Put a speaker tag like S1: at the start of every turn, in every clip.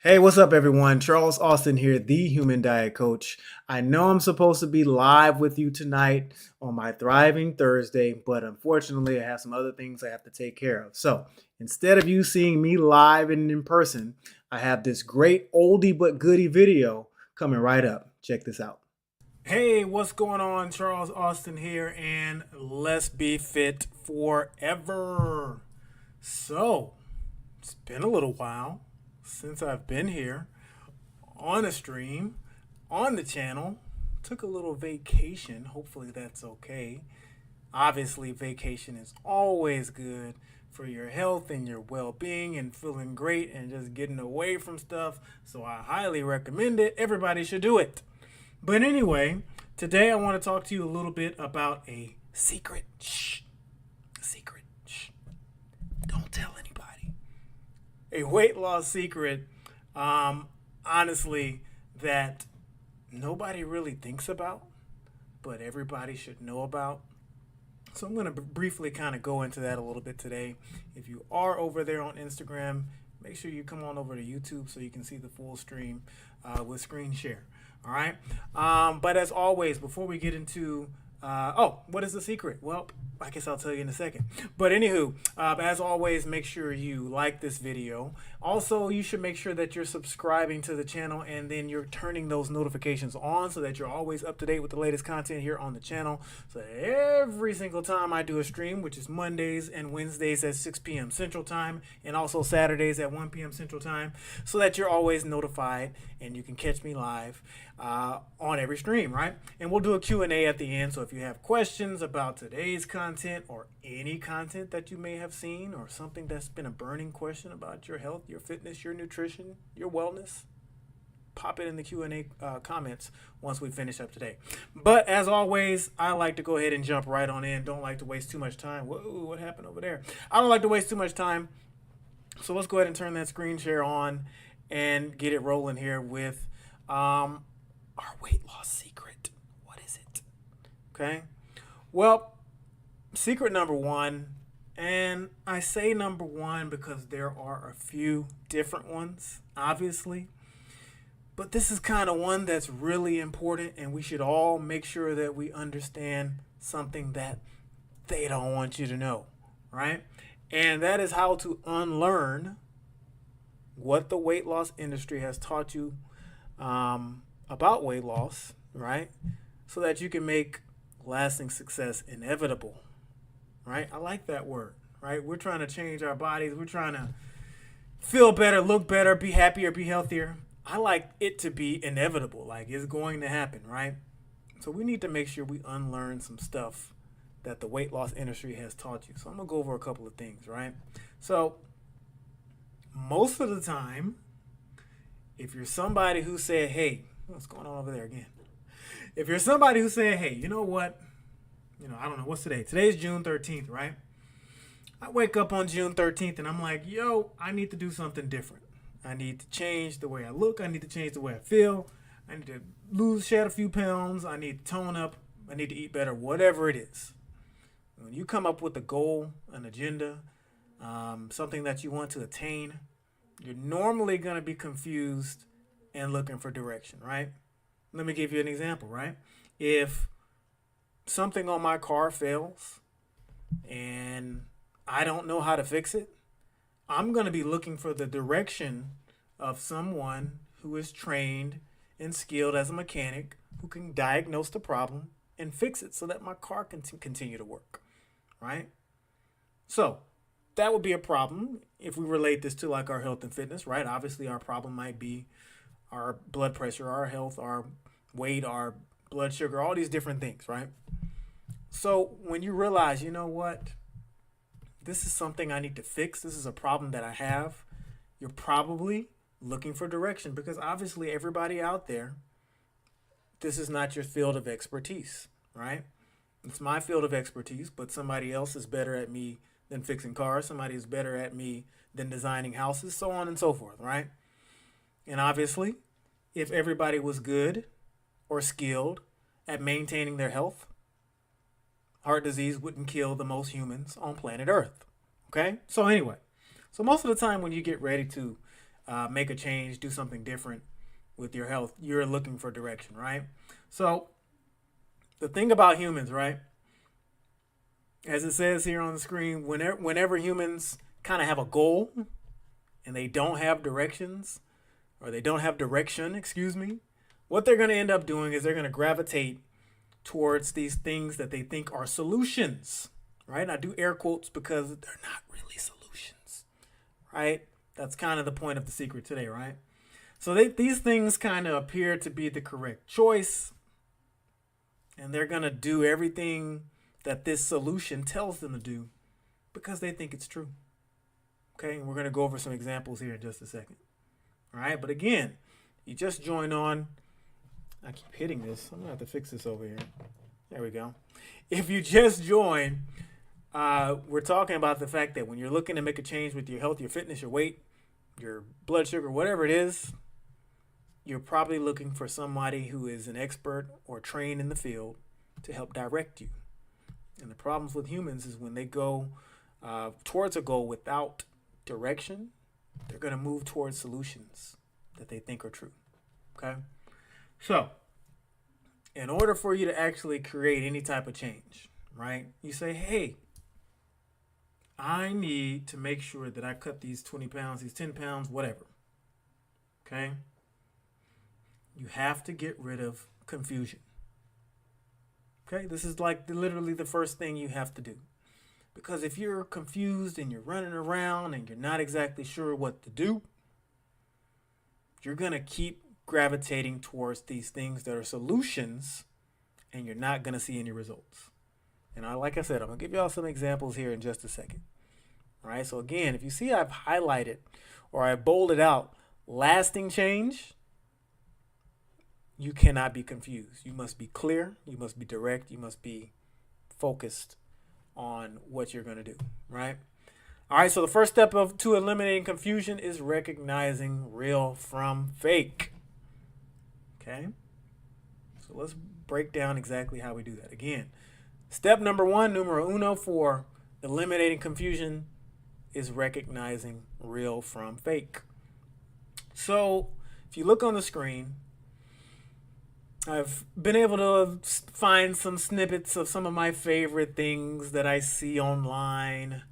S1: Hey, what's up, everyone? Charles Austin here, the Human Diet Coach. I know I'm supposed to be live with you tonight on my Thriving Thursday, but unfortunately, I have some other things I have to take care of. So instead of you seeing me live and in person, I have this great oldie but goodie video coming right up. Check this out. Hey, what's going on? Charles Austin here, and let's be fit forever. So, it's been a little while since I've been here on a stream, on the channel. Took a little vacation. Hopefully that's okay. Obviously, vacation is always good for your health and your well-being and feeling great and just getting away from stuff. So I highly recommend it. Everybody should do it. But anyway, today I want to talk to you a little bit about a secret. Shh. Secret. Shh. Don't tell anybody. A weight loss secret, honestly, that nobody really thinks about, but everybody should know about. So I'm going to briefly kind of go into that a little bit today. If you are over there on Instagram, make sure you come on over to YouTube so you can see the full stream with screen share. All right. But as always, before we get into what is the secret? Well, I guess I'll tell you in a second. But anywho, as always, make sure you like this video. Also, you should make sure that you're subscribing to the channel and then you're turning those notifications on so that you're always up to date with the latest content here on the channel. So every single time I do a stream, which is Mondays and Wednesdays at 6 p.m. Central Time, and also Saturdays at 1 p.m. Central Time, so that you're always notified and you can catch me live on every stream, right? And we'll do a Q&A at the end. So if you have questions about today's content or any content that you may have seen or something that's been a burning question about your health, your fitness, your nutrition, your wellness, pop it in the Q&A comments once we finish up today. But as always, I like to go ahead and jump right on in. Don't like to waste too much time. Whoa, what happened over there? I don't like to waste too much time. So let's go ahead and turn that screen share on and get it rolling here with our weight loss secret. What is it? Okay. Well, secret number one, and I say number one because there are a few different ones, obviously. But this is kind of one that's really important, and we should all make sure that we understand something that they don't want you to know, right? And that is how to unlearn what the weight loss industry has taught you about weight loss, right? So that you can make lasting success inevitable, right? I like that word, right? We're trying to change our bodies. We're trying to feel better, look better, be happier, be healthier. I like it to be inevitable, like it's going to happen, right? So we need to make sure we unlearn some stuff that the weight loss industry has taught you. So I'm going to go over a couple of things, right? So most of the time, if you're somebody who said, hey, what's going on over there again? If you're somebody who said, hey, you know what? I don't know, what's today? Today's June 13th, right? I wake up on June 13th and I'm like, yo, I need to do something different. I need to change the way I look. I need to change the way I feel. I need to shed a few pounds. I need to tone up. I need to eat better, whatever it is. When you come up with a goal, an agenda, something that you want to attain, you're normally going to be confused and looking for direction, right? Let me give you an example, right? If something on my car fails and I don't know how to fix it, I'm going to be looking for the direction of someone who is trained and skilled as a mechanic who can diagnose the problem and fix it so that my car can continue to work, right? So that would be a problem if we relate this to like our health and fitness, right? Obviously, our problem might be our blood pressure, our health, our weight, our blood sugar, all these different things, right? So when you realize, you know what, this is something I need to fix, this is a problem that I have, you're probably looking for direction because obviously everybody out there, this is not your field of expertise, right? It's my field of expertise, but somebody else is better at me than fixing cars. Somebody is better at me than designing houses, so on and so forth, right? And obviously, if everybody was good or skilled at maintaining their health, heart disease wouldn't kill the most humans on planet Earth, okay? So anyway, so most of the time when you get ready to make a change, do something different with your health. You're looking for direction, right? So the thing about humans, right? As it says here on the screen, whenever humans kind of have a goal and they don't have directions, or they don't have direction, excuse me, what they're going to end up doing is they're going to gravitate towards these things that they think are solutions, right? And I do air quotes because they're not really solutions, right? That's kind of the point of the secret today, right? So these things kind of appear to be the correct choice, and they're going to do everything that this solution tells them to do because they think it's true. Okay, and we're going to go over some examples here in just a second. All right, but again, you just joined on. I keep hitting this. I'm going to have to fix this over here. There we go. If you just joined, we're talking about the fact that when you're looking to make a change with your health, your fitness, your weight, your blood sugar, whatever it is, you're probably looking for somebody who is an expert or trained in the field to help direct you. And the problems with humans is when they go towards a goal without direction, they're going to move towards solutions that they think are true. Okay? So, in order for you to actually create any type of change, right, you say, hey, I need to make sure that I cut these 20 pounds, these 10 pounds, whatever. Okay? You have to get rid of confusion. Okay? This is like literally the first thing you have to do. Because if you're confused and you're running around and you're not exactly sure what to do, you're going to keep gravitating towards these things that are solutions, and you're not going to see any results. And like I said, I'm going to give y'all some examples here in just a second. All right, so again, if you see I've highlighted or I bolded out lasting change, you cannot be confused. You must be clear, you must be direct, you must be focused on what you're going to do, right? All right, so the first step to eliminating confusion is recognizing real from fake. Okay? So let's break down exactly how we do that. Again, step number one, numero uno, for eliminating confusion is recognizing real from fake. So if you look on the screen, I've been able to find some snippets of some of my favorite things that I see online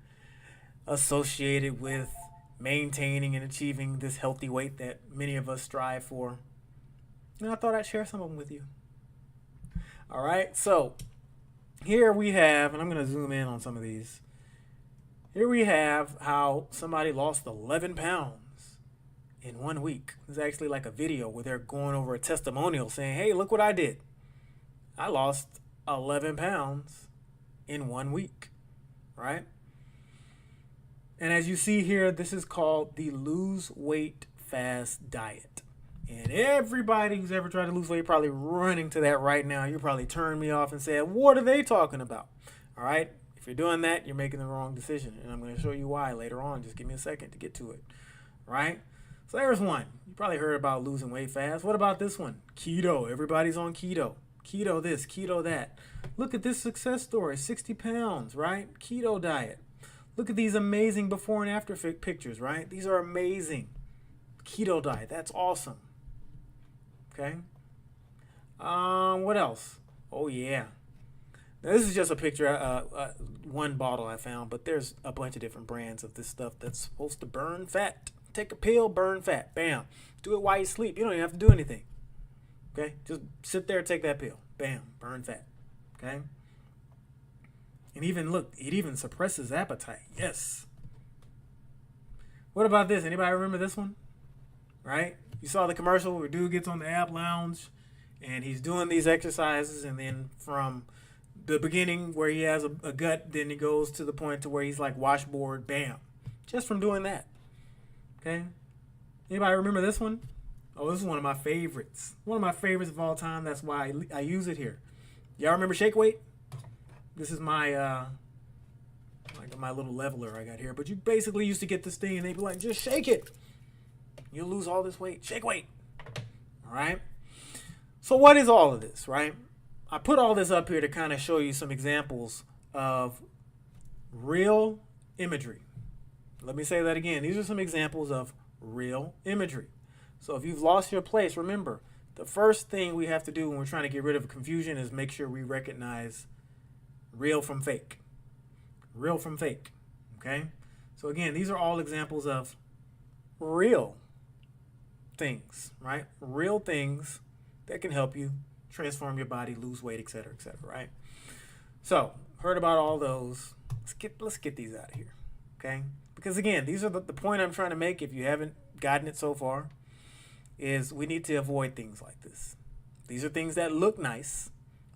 S1: associated with maintaining and achieving this healthy weight that many of us strive for. And I thought I'd share some of them with you. All right, so here we have, and I'm going to zoom in on some of these. Here we have how somebody lost 11 pounds in 1 week. It's actually like a video where they're going over a testimonial saying, hey, look what I did. I lost 11 pounds in 1 week, right? And as you see here, this is called the lose weight fast diet. And everybody who's ever tried to lose weight probably running to that right now. You probably turn me off and say, what are they talking about? All right. If you're doing that, you're making the wrong decision. And I'm going to show you why later on. Just give me a second to get to it. All right. So there's one. You probably heard about losing weight fast. What about this one? Keto. Everybody's on keto. Keto this, keto that. Look at this success story. 60 pounds, right? Keto diet. Look at these amazing before and after pictures, right? These are amazing. Keto diet. That's awesome. Okay. What else? Oh, yeah. Now, this is just a picture, one bottle I found, but there's a bunch of different brands of this stuff that's supposed to burn fat. Take a pill, burn fat. Bam. Do it while you sleep. You don't even have to do anything. Okay? Just sit there and take that pill. Bam. Burn fat. Okay? And even, look, it even suppresses appetite. Yes. What about this? Anybody remember this one? Right? You saw the commercial where dude gets on the ab lounge and he's doing these exercises, and then from the beginning where he has a gut, then he goes to the point to where he's like washboard, bam. Just from doing that. Okay? Anybody remember this one? Oh, this is one of my favorites. One of my favorites of all time. That's why I use it here. Y'all remember shake weight? This is my my little leveler I got here. But you basically used to get this thing and they'd be like, just shake it. You'll lose all this weight. Shake weight. All right? So what is all of this, right? I put all this up here to kind of show you some examples of real imagery. Let me say that again. These are some examples of real imagery. So if you've lost your place, remember, the first thing we have to do when we're trying to get rid of confusion is make sure we recognize real from fake. Real from fake. Okay? So again, these are all examples of real things, right? Real things that can help you transform your body, lose weight, etc., etc., right? So, heard about all those. Let's get these out of here, okay? Because again, these are the point I'm trying to make. If you haven't gotten it so far, is we need to avoid things like this. These are things that look nice,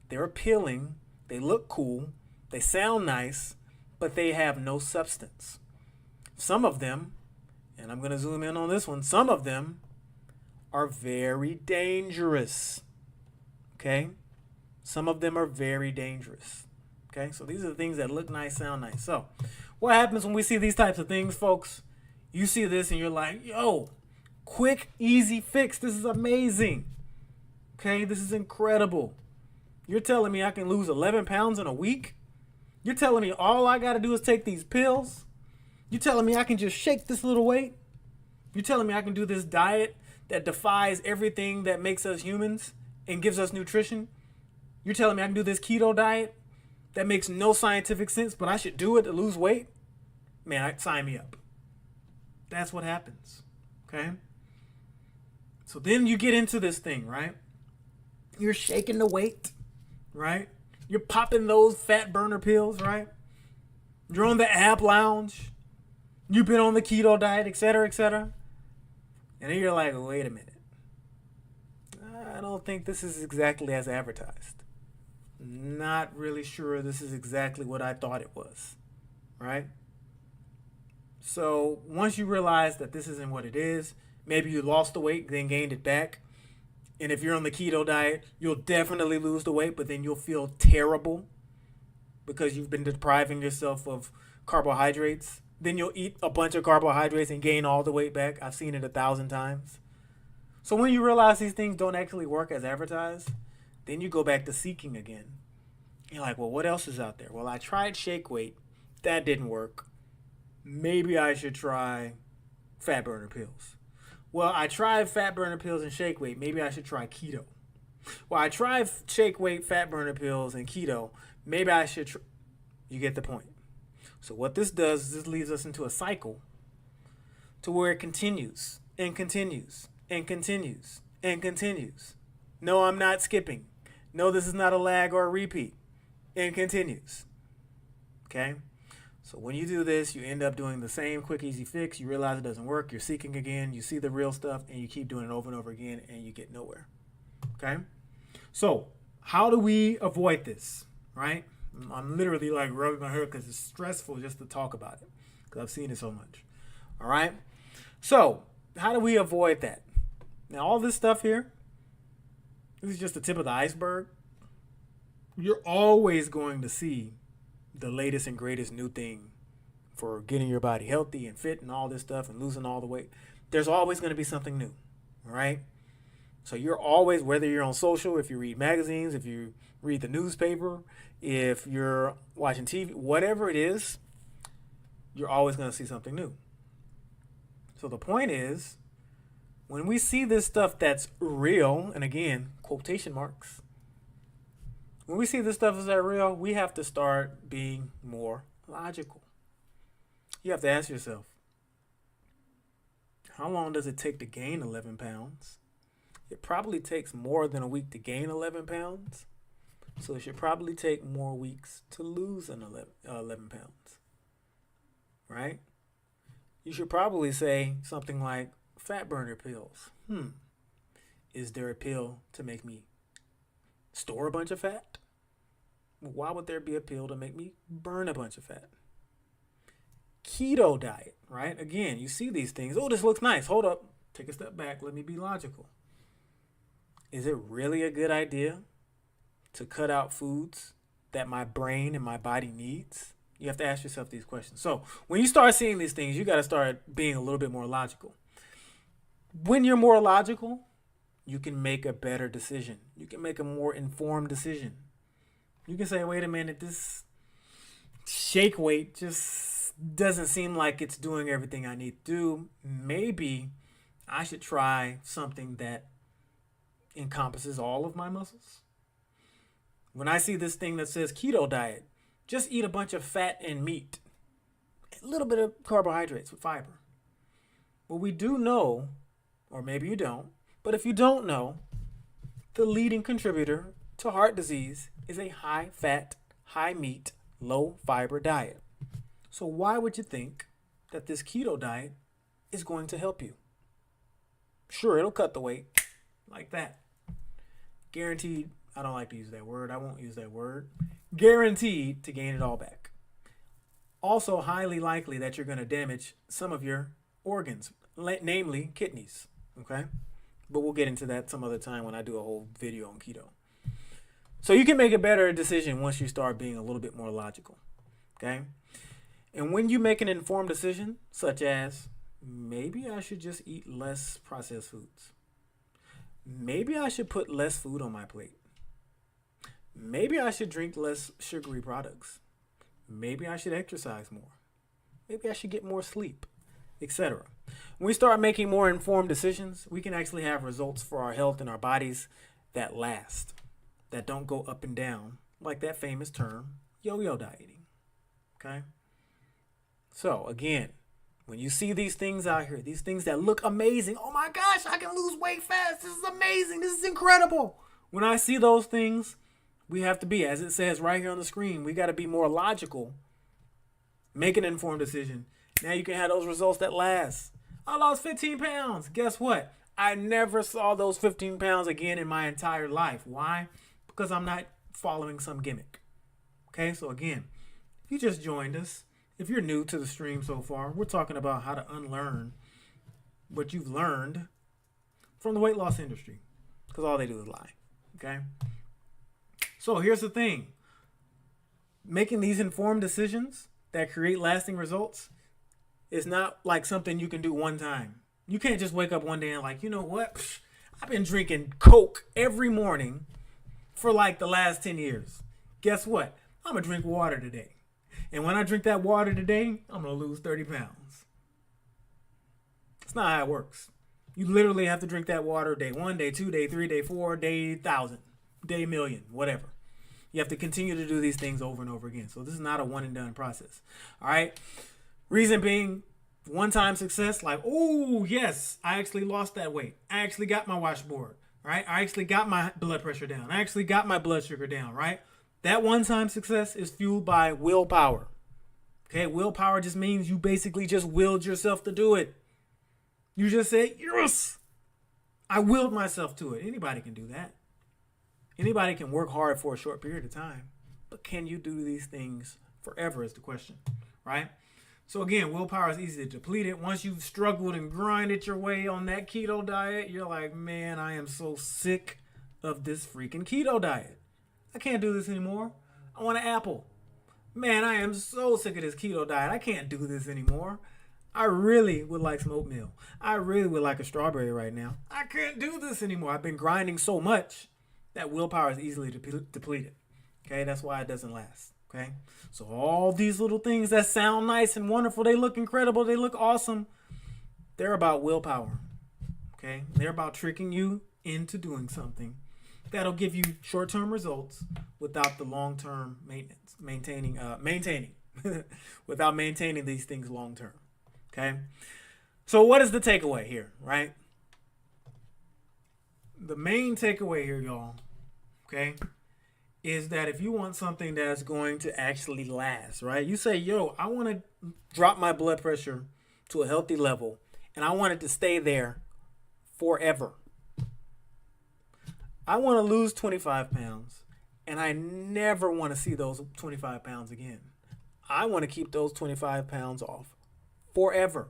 S1: they're appealing, they look cool, they sound nice, but they have no substance. Some of them, and I'm going to zoom in on this one, some of them are very dangerous. Okay? Some of them are very dangerous. Okay? So these are the things that look nice, sound nice. So what happens when we see these types of things, folks? You see this and you're like, yo, quick, easy fix. This is amazing. Okay? This is incredible. You're telling me I can lose 11 pounds in a week? You're telling me all I got to do is take these pills? You're telling me I can just shake this little weight? You're telling me I can do this diet that defies everything that makes us humans and gives us nutrition? You're telling me I can do this keto diet that makes no scientific sense, but I should do it to lose weight? Man, sign me up. That's what happens. Okay? So then you get into this thing, right? You're shaking the weight, right? You're popping those fat burner pills, right? You're on the ab lounge. You've been on the keto diet, etc., etc. And then you're like, wait a minute. I don't think this is exactly as advertised. Not really sure this is exactly what I thought it was, right? So once you realize that this isn't what it is, maybe you lost the weight, then gained it back. And if you're on the keto diet, you'll definitely lose the weight, but then you'll feel terrible because you've been depriving yourself of carbohydrates. Then you'll eat a bunch of carbohydrates and gain all the weight back. I've seen it 1,000 times. So when you realize these things don't actually work as advertised, then you go back to seeking again. You're like, well, what else is out there? Well, I tried shake weight. That didn't work. Maybe I should try fat burner pills. Well, I tried fat burner pills and shake weight. Maybe I should try keto. Well, I tried shake weight, fat burner pills, and keto. Maybe I should You get the point. So what this does is this leads us into a cycle to where it continues and continues and continues and continues. No, I'm not skipping. No, this is not a lag or a repeat. And continues. Okay? So when you do this, you end up doing the same quick, easy fix. You realize it doesn't work. You're seeking again. You see the real stuff, and you keep doing it over and over again, and you get nowhere. Okay? So how do we avoid this? Right? I'm literally like rubbing my hair because it's stressful just to talk about it because I've seen it so much. All right? So how do we avoid that? Now, all this stuff here, this is just the tip of the iceberg. You're always going to see the latest and greatest new thing for getting your body healthy and fit and all this stuff and losing all the weight. There's always going to be something new, all right? So you're always, whether you're on social, if you read magazines, if you read the newspaper, if you're watching TV, whatever it is, you're always going to see something new. So the point is, when we see this stuff that's real, and again, quotation marks, when we see this stuff as that real, we have to start being more logical. You have to ask yourself, how long does it take to gain 11 pounds? It probably takes more than a week to gain 11 pounds. So it should probably take more weeks to lose 11 pounds. Right? You should probably say something like fat burner pills. Is there a pill to make me store a bunch of fat? Why would there be a pill to make me burn a bunch of fat? Keto diet, right? Again, you see these things. Oh, this looks nice. Hold up. Take a step back. Let me be logical. Is it really a good idea to cut out foods that my brain and my body needs? You have to ask yourself these questions. So when you start seeing these things, you got to start being a little bit more logical. When you're more logical, you can make a better decision. You can make a more informed decision. You can say, wait a minute, this shake weight just doesn't seem like it's doing everything I need to do. Maybe I should try something that encompasses all of my muscles. When I see this thing that says keto diet, just eat a bunch of fat and meat, a little bit of carbohydrates with fiber. Well, we do know, or maybe you don't, but if you don't know, the leading contributor to heart disease is a high fat, high meat, low fiber diet. So why would you think that this keto diet is going to help you? Sure, it'll cut the weight like that. Guaranteed, I don't like to use that word. I won't use that word. Guaranteed to gain it all back. Also, highly likely that you're going to damage some of your organs, namely kidneys. Okay? But we'll get into that some other time when I do a whole video on keto. So you can make a better decision once you start being a little bit more logical. Okay? And when you make an informed decision, such as, maybe I should just eat less processed foods. Maybe I should put less food on my plate. Maybe I should drink less sugary products. Maybe I should exercise more. Maybe I should get more sleep, etc. When we start making more informed decisions, we can actually have results for our health and our bodies that last, that don't go up and down, like that famous term, yo-yo dieting. Okay? So, again, when you see these things out here, these things that look amazing, oh my gosh, I can lose weight fast, this is amazing, this is incredible. When I see those things, we have to be, as it says right here on the screen, we got to be more logical. Make an informed decision. Now you can have those results that last. I lost 15 pounds. Guess what? I never saw those 15 pounds again in my entire life. Why? Because I'm not following some gimmick. Okay, so again, if you just joined us, if you're new to the stream so far, we're talking about how to unlearn what you've learned from the weight loss industry. Because all they do is lie. Okay? So here's the thing. Making these informed decisions that create lasting results is not like something you can do one time. You can't just wake up one day and like, you know what? I've been drinking Coke every morning for like the last 10 years. Guess what? I'm going to drink water today. And when I drink that water today, I'm going to lose 30 pounds. It's not how it works. You literally have to drink that water day 1, day 2, day 3, day 4, day 1,000, day million, whatever. You have to continue to do these things over and over again. So this is not a one and done process. All right. Reason being, one-time success, like, oh, yes, I actually lost that weight. I actually got my washboard, right? I actually got my blood pressure down. I actually got my blood sugar down, right? That one-time success is fueled by willpower. Okay, willpower just means you basically just willed yourself to do it. You just say, yes, I willed myself to it. Anybody can do that. Anybody can work hard for a short period of time. But can you do these things forever is the question, right? So again, willpower is easy to deplete it. Once you've struggled and grinded your way on that keto diet, you're like, man, I am so sick of this freaking keto diet. I can't do this anymore. I want an apple. Man, I am so sick of this keto diet. I can't do this anymore. I really would like some oatmeal. I really would like a strawberry right now. I can't do this anymore. I've been grinding so much that willpower is easily depleted. Okay, that's why it doesn't last. Okay, so all these little things that sound nice and wonderful, they look incredible, they look awesome, they're about willpower. Okay, they're about tricking you into doing something that'll give you short-term results without the long-term maintaining without maintaining these things long-term. Okay, so what is the takeaway here, right? The main takeaway here, y'all, okay, is that if you want something that's going to actually last, right? You say, yo, I want to drop my blood pressure to a healthy level, and I want it to stay there forever. I want to lose 25 pounds, and I never want to see those 25 pounds again. I want to keep those 25 pounds off forever.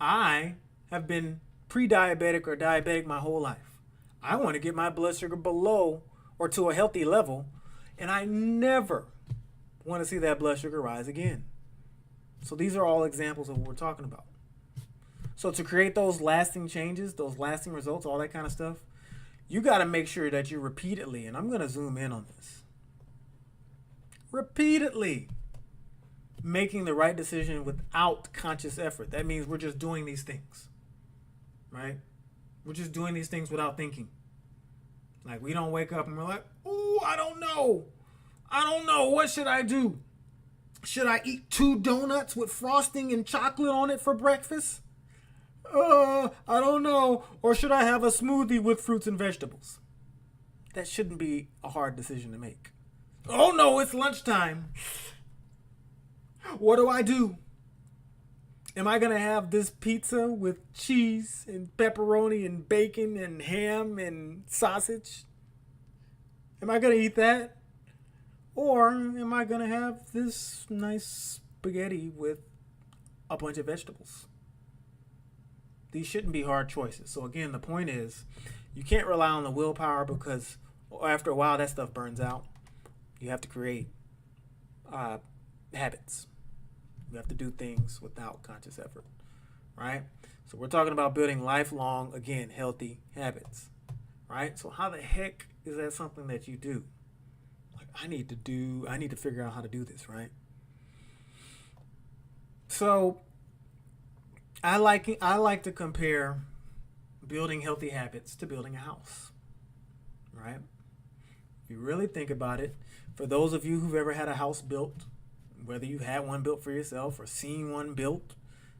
S1: I have been pre-diabetic or diabetic my whole life. I want to get my blood sugar below or to a healthy level, and I never want to see that blood sugar rise again. So these are all examples of what we're talking about. So to create those lasting changes, those lasting results, all that kind of stuff, you got to make sure that you repeatedly, and I'm going to zoom in on this, repeatedly making the right decision without conscious effort. That means we're just doing these things, right? We're just doing these things without thinking. Like, we don't wake up and we're like, oh, I don't know. I don't know. What should I do? Should I eat 2 donuts with frosting and chocolate on it for breakfast? I don't know. Or should I have a smoothie with fruits and vegetables? That shouldn't be a hard decision to make. Oh no, it's lunchtime. What do I do? Am I going to have this pizza with cheese and pepperoni and bacon and ham and sausage? Am I going to eat that? Or am I going to have this nice spaghetti with a bunch of vegetables? These shouldn't be hard choices. So again, the point is, you can't rely on the willpower because after a while that stuff burns out. You have to create habits. You have to do things without conscious effort, right? So we're talking about building lifelong, again, healthy habits, right? So how the heck is that something that you do? Like, I need to figure out how to do this, right? So I like to compare building healthy habits to building a house, right? If you really think about it, for those of you who've ever had a house built, whether you had one built for yourself or seen one built,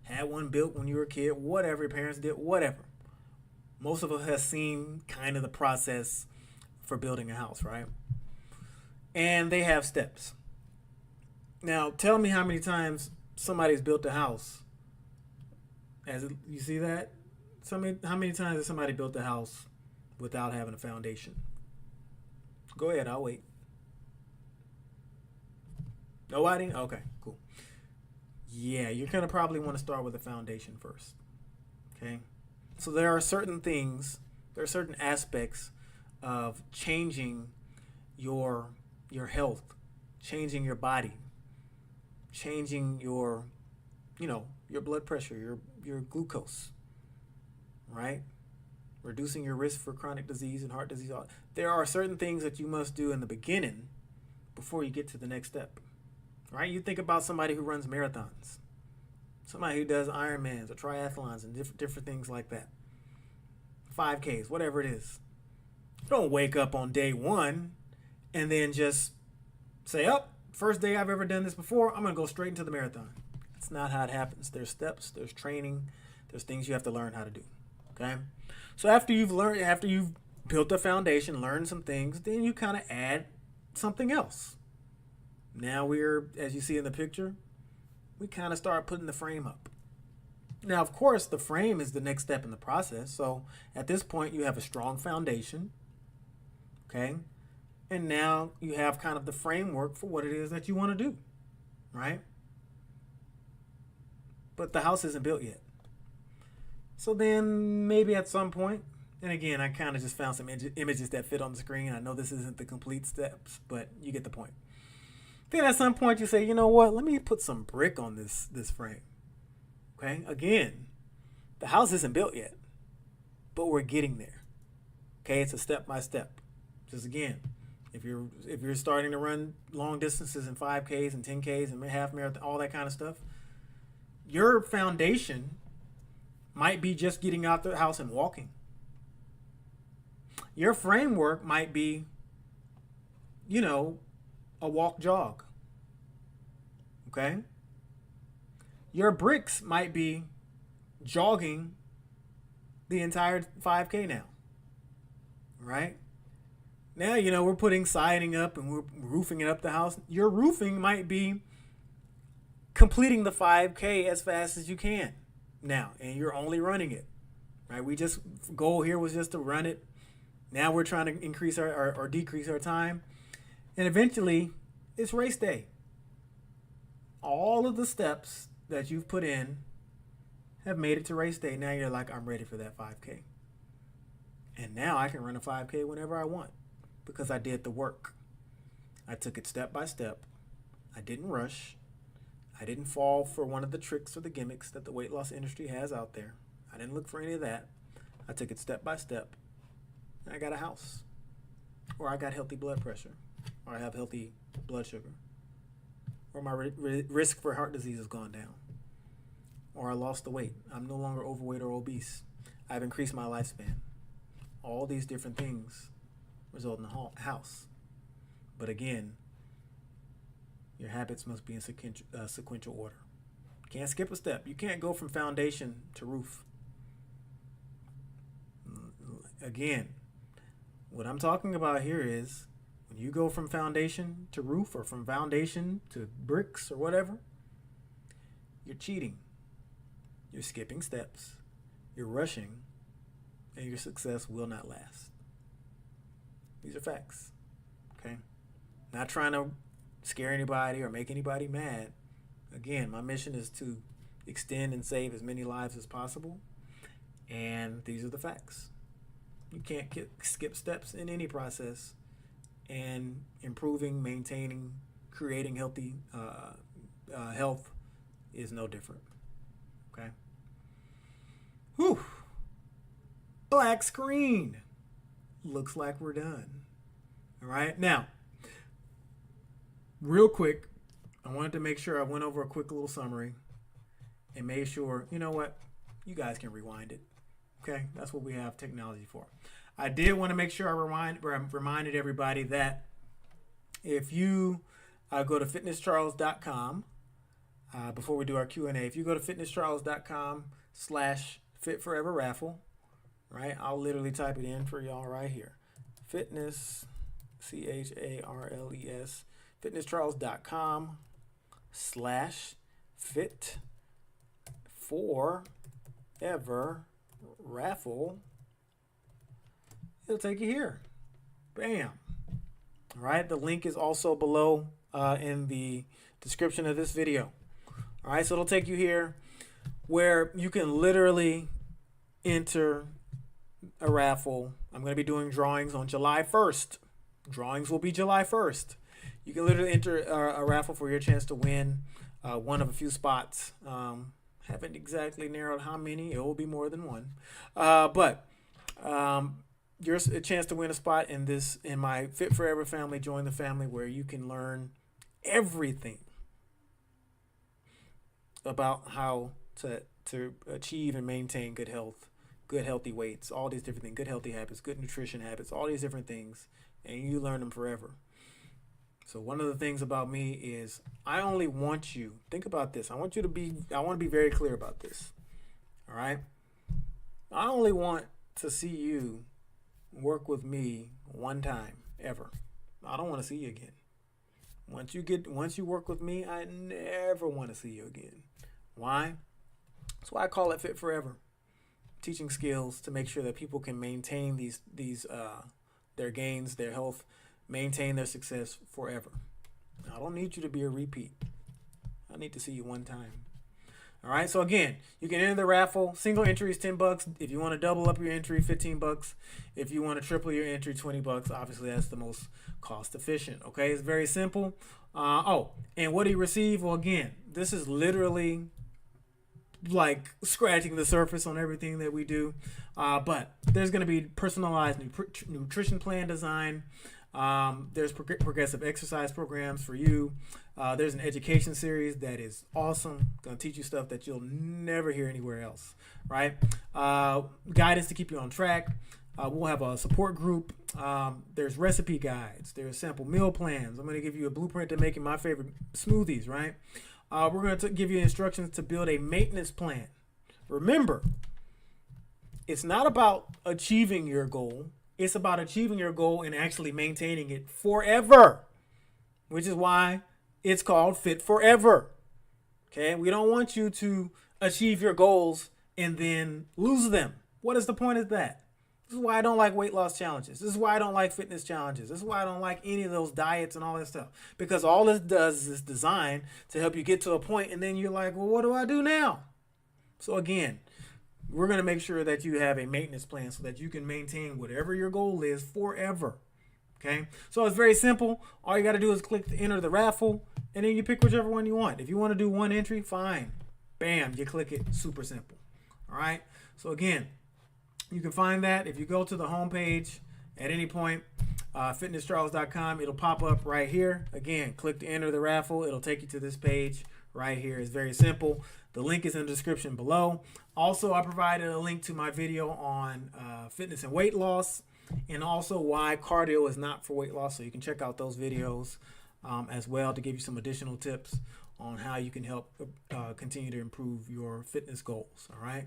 S1: had one built when you were a kid, whatever your parents did, whatever. Most of us have seen kind of the process for building a house, right? And they have steps. Now, tell me how many times somebody's built a house. You see that? How many times has somebody built a house without having a foundation? Go ahead, I'll wait. Nobody? Okay, cool. Yeah, you're going to probably want to start with a foundation first. Okay? So there are certain aspects of changing your health, changing your body, changing your blood pressure, your glucose, right? Reducing your risk for chronic disease and heart disease. There are certain things that you must do in the beginning before you get to the next step. Right? You think about somebody who runs marathons, somebody who does Ironmans or triathlons and different things like that. 5Ks, whatever it is. You don't wake up on day 1 and then just say, oh, first day I've ever done this before, I'm going to go straight into the marathon. That's not how it happens. There's steps, there's training, there's things you have to learn how to do. Okay? So after you've built a foundation, learned some things, then you kind of add something else. Now as you see in the picture, we kind of start putting the frame up. Now, of course, the frame is the next step in the process. So at this point, you have a strong foundation, okay? And now you have kind of the framework for what it is that you want to do, right? But the house isn't built yet. So then maybe at some point, and again, I kind of just found some images that fit on the screen. I know this isn't the complete steps, but you get the point. Then at some point you say, you know what, let me put some brick on this frame. Okay, again, the house isn't built yet, but we're getting there. Okay, it's a step by step. Just again, if you're starting to run long distances and 5Ks and 10Ks and half marathon, all that kind of stuff, your foundation might be just getting out the house and walking. Your framework might be, a walk jog. Okay? Your bricks might be jogging the entire 5K now. Right? Now, we're putting siding up and we're roofing it up the house. Your roofing might be completing the 5K as fast as you can now, and you're only running it. Right? Goal here was just to run it. Now we're trying to increase or decrease our time. And eventually, it's race day. All of the steps that you've put in have made it to race day. Now you're like, I'm ready for that 5K. And now I can run a 5K whenever I want because I did the work. I took it step by step. I didn't rush. I didn't fall for one of the tricks or the gimmicks that the weight loss industry has out there. I didn't look for any of that. I took it step by step. And I got a house. Or I got healthy blood pressure. Or I have healthy blood sugar. or my risk for heart disease has gone down, or I lost the weight. I'm no longer overweight or obese. I've increased my lifespan. All these different things result in a house. But again, your habits must be in sequential order. Can't skip a step. You can't go from foundation to roof. Again, what I'm talking about here is when you go from foundation to roof, or from foundation to bricks or whatever, you're cheating. You're skipping steps. You're rushing, and your success will not last. These are facts. Okay? Not trying to scare anybody or make anybody mad. Again, my mission is to extend and save as many lives as possible, and these are the facts. You can't skip steps in any process, and improving, maintaining, creating healthy health is no different. Okay? Whew. Black screen. Looks like we're done. All right? Now, real quick, I wanted to make sure I went over a quick little summary and made sure, you know what, you guys can rewind it. Okay? That's what we have technology for. I did want to make sure I reminded everybody that if you go to fitnesscharles.com, before we do our Q&A, if you go to fitnesscharles.com/fitforeverraffle, right? I'll literally type it in for y'all right here. Fitness, CHARLES, fitnesscharles.com/fit4ever-raffle. It'll take you here. Bam. All right. The link is also below in the description of this video. All right. So it'll take you here where you can literally enter a raffle. I'm going to be doing drawings on July 1st. Drawings will be July 1st. You can literally enter a raffle for your chance to win one of a few spots. Haven't exactly narrowed how many. It will be more than one. But there's a chance to win a spot in my Fit Forever family. Join the family where you can learn everything about how to achieve and maintain good health, good healthy weights, all these different things, good healthy habits, good nutrition habits, all these different things, and you learn them forever. So one of the things about me is I only want you, think about this. I want to be very clear about this. All right. I only want to see you work with me one time ever. I don't want to see you again. Once you work with me, I never want to see you again. Why? That's why I call it Fit Forever. Teaching skills to make sure that people can maintain these their gains, their health, maintain their success forever. I don't need you to be a repeat. I need to see you one time. All right. So again, you can enter the raffle. Single entry is $10. If you want to double up your entry, $15. If you want to triple your entry, $20. Obviously, that's the most cost efficient. Okay. It's very simple. And what do you receive? Well, again, this is literally like scratching the surface on everything that we do. But there's going to be personalized nutrition plan design. There's progressive exercise programs for you. There's an education series that is awesome. Going to teach you stuff that you'll never hear anywhere else, right? Guidance to keep you on track. We'll have a support group. There's recipe guides. There's sample meal plans. I'm going to give you a blueprint to making my favorite smoothies, right? We're going to give you instructions to build a maintenance plan. Remember, it's not about achieving your goal. It's about achieving your goal and actually maintaining it forever, which is why it's called Fit Forever. Okay? We don't want you to achieve your goals and then lose them. What is the point of that? This is why I don't like weight loss challenges. This is why I don't like fitness challenges. This is why I don't like any of those diets and all that stuff. Because all this does is designed to help you get to a point, and then you're like, well, what do I do now? So again, we're going to make sure that you have a maintenance plan so that you can maintain whatever your goal is forever. Okay? So it's very simple. All you got to do is click to enter the raffle, and then you pick whichever one you want. If you want to do one entry, fine. Bam, you click it. Super simple. All right? So again, you can find that if you go to the homepage at any point. fitnesscharles.com. It'll pop up right here. Again, click to enter the raffle. It'll take you to this page right here. It's very simple. The link is in the description below. Also, I provided a link to my video on fitness and weight loss, and also why cardio is not for weight loss. So you can check out those videos as well to give you some additional tips on how you can help continue to improve your fitness goals. All right.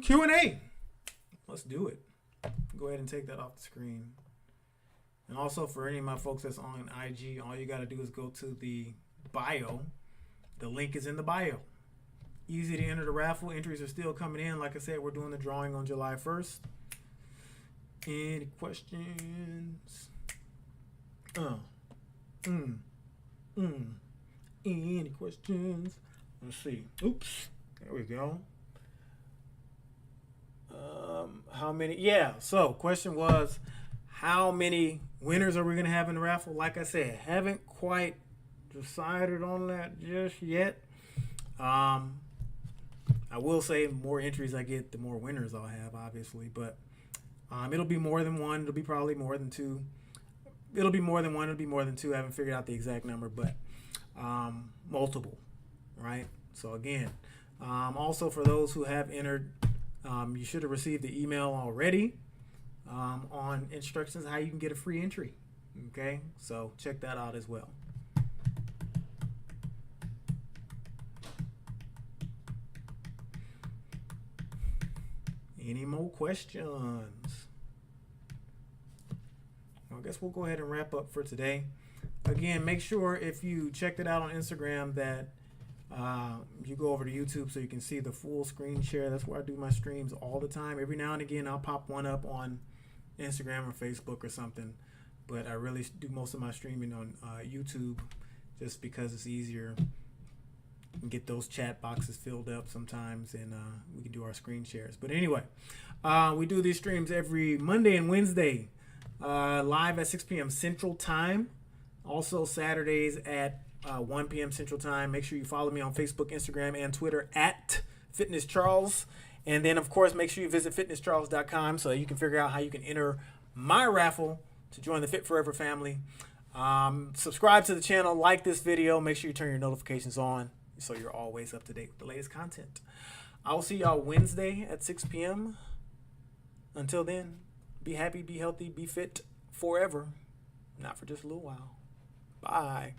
S1: Q&A. Let's do it. Go ahead and take that off the screen. And also for any of my folks that's on IG, all you got to do is go to the bio. The link is in the bio. Easy to enter the raffle. Entries are still coming in. Like I said, we're doing the drawing on July 1st. Any questions? Any questions? Let's see. Oops. There we go. How many? Yeah. So question was, how many winners are we going to have in the raffle? Like I said, haven't quite decided on that just yet. I will say the more entries I get, the more winners I'll have, obviously. But it'll be more than one. It'll be probably more than two. It'll be more than one. It'll be more than two. I haven't figured out the exact number, but multiple, right? So again, also for those who have entered, you should have received the email already on instructions how you can get a free entry. Okay, so check that out as well. Any more questions? I guess we'll go ahead and wrap up for today. Again, make sure if you checked it out on Instagram that you go over to YouTube so you can see the full screen share. That's where I do my streams all the time. Every now and again, I'll pop one up on Instagram or Facebook or something. But I really do most of my streaming on YouTube just because it's easier. You can get those chat boxes filled up sometimes, and we can do our screen shares. But anyway, we do these streams every Monday and Wednesday, live at 6 p.m. Central Time. Also Saturdays at 1 p.m. Central Time. Make sure you follow me on Facebook, Instagram, and Twitter at Fitness Charles. And then, of course, make sure you visit fitnesscharles.com so you can figure out how you can enter my raffle to join the Fit Forever family. Subscribe to the channel, like this video, make sure you turn your notifications on so you're always up to date with the latest content. I will see y'all Wednesday at 6 p.m. Until then, be happy, be healthy, be fit forever, not for just a little while. Bye.